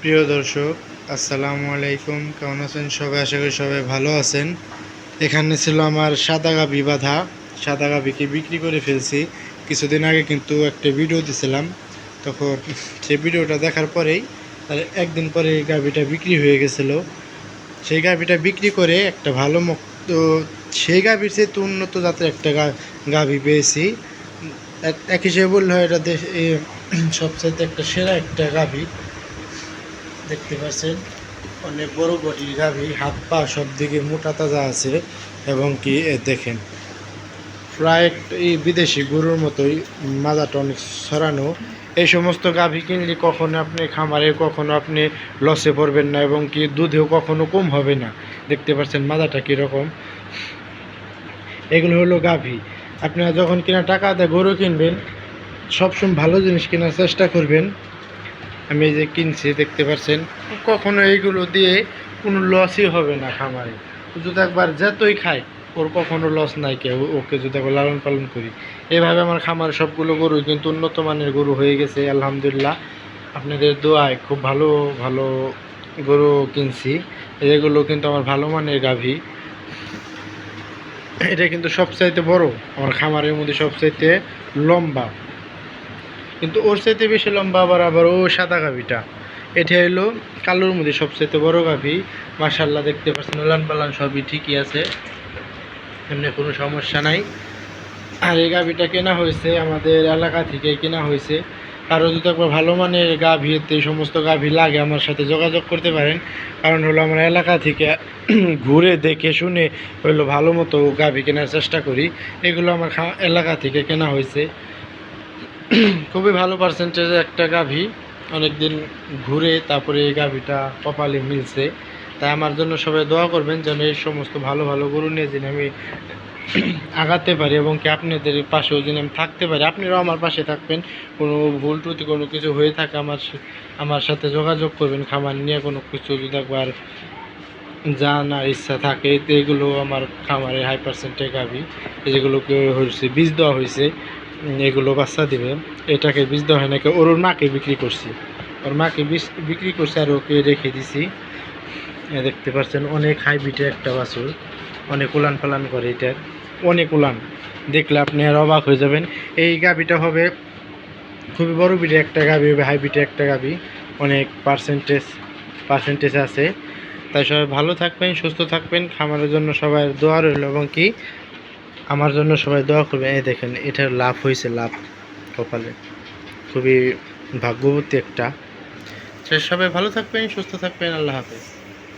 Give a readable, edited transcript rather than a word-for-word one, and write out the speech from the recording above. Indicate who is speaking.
Speaker 1: প্রিয় দর্শক, আসসালামু আলাইকুম। কেমন আছেন সবাই? আশা করি সবাই ভালো আছেন। এখানে ছিল আমার সাদা গাভী বাঁধা। সাদা গাভীকে বিক্রি করে ফেলছি। কিছুদিন আগে কিন্তু একটা ভিডিও দিছিলাম, তখন সেই ভিডিওটা দেখার পরেই তার একদিন পরে এই গাভীটা বিক্রি হয়ে গেছিলো। সেই গাভীটা বিক্রি করে একটা ভালো মুক্ত, সেই গাভীর চেয়ে তো উন্নত জাতের একটা গাভী পেয়েছি। এক হিসেবে বললে হয় এটা সবচাইতে একটা সেরা একটা গাভী। দেখতে পাচ্ছেন অনেক বড় বডির গাভী, হাত পা সব দিকে মোটা তাজা আছে। এবং কি দেখেন প্রায় এই বিদেশি গরুর মতোই মাজাটা অনেক সরানো। এই সমস্ত গাভী কিনলে কখনো আপনি খামারে কখনো আপনি লসে পড়বেন না, এবং কি দুধেও কখনো কম হবে না। দেখতে পাচ্ছেন মাজাটা কীরকম। এগুলো হলো গাভী। আপনারা যখন কিনা টাকা দিয়ে গরু কিনবেন, সবসময় ভালো জিনিস কেনার চেষ্টা করবেন। আমি এই যে কিনছি দেখতে পাচ্ছেন, কখনো এইগুলো দিয়ে কোনো লসই হবে না খামারে। যদি একবার যতই খায় ওর কখনো লস নাই, কেউ ওকে যদি একবার লালন পালন করি। এইভাবে আমার খামারে সবগুলো গরু কিন্তু উন্নত মানের গরু হয়ে গেছে আলহামদুলিল্লাহ। আপনাদের দোয়ায় খুব ভালো ভালো গরু কিনছি। এগুলো কিন্তু আমার ভালো মানের গাভী। এটা কিন্তু সবচাইতে বড় আমার খামারের মধ্যে, সবচাইতে লম্বা। কিন্তু ওর চাইতে বেশি লম্বা আবার ও সাদা গাভীটা। এটা হলো কালোর মধ্যে সবচাইতে বড় গাভী। মাশাআল্লাহ দেখতে পাচ্ছেন উলান পালান সবই ঠিকই আছে, এমনি কোনো সমস্যা নাই। আর এই গাভীটা কেনা হয়েছে আমাদের এলাকা থেকে কেনা হয়েছে। কারো যদি একবার ভালো মানের গাভীতে এই সমস্ত গাভী লাগে আমার সাথে যোগাযোগ করতে পারেন। কারণ হলো আমরা এলাকা থেকে ঘুরে দেখে শুনে হইলো ভালো মতো গাভী কেনার চেষ্টা করি। এগুলো আমার এলাকা থেকে কেনা হয়েছে। খুবই ভালো পার্সেন্টেজে একটা গাভী, অনেক দিন ঘুরে তারপরে এই গাভীটা কপালে মিলছে। তাই আমার জন্য সবাই দোয়া করবেন যেন এই সমস্ত ভালো ভালো গরু নিয়ে যেন আমি আগাতে পারি, এবং কি আপনাদের পাশেও যেন আমি থাকতে পারি। আপনারাও আমার পাশে থাকবেন। কোনো ভুল ত্রুটি কোনো কিছু হয়ে থাকে আমার সাথে যোগাযোগ করবেন। খামার নিয়ে কোনো কিছু যদি একবার জানার ইচ্ছা থাকে, তো এগুলো আমার খামারে হাই পার্সেন্টেজ গাভী, যেগুলোকে হয়েছে বীজ দেওয়া হয়েছে, এগুলো বাচ্চা দিবে। এটাকে বীজ দেওয়া হয় নাকি ওর মাকে বিক্রি করছি, ওর মাকে বিক্রি করছি আর ওকে রেখে দিছি। দেখতে পাচ্ছেন অনেক হাইব্রিডের একটা বাছুর, অনেক উলান পালান করে। এটার অনেক উলান, দেখলে আপনি আর অবাক হয়ে যাবেন। এই গাভীটা হবে খুবই বড় বিটের একটা গাভী হবে, হাইব্রিডের একটা গাভী। অনেক পার্সেন্টেজ আছে। তাই সবাই ভালো থাকবেন, সুস্থ থাকবেন। খামারের জন্য সবাই দোয়া রইল, এবং কি আমার জন্য সবাই দোয়া করবেন। এই দেখেন এটার লাভ হয়েছে, লাভ কপালে, খুবই ভাগ্যবতী একটা। সবাই ভালো থাকবেন, সুস্থ থাকবেন। আল্লাহ হাফেজ।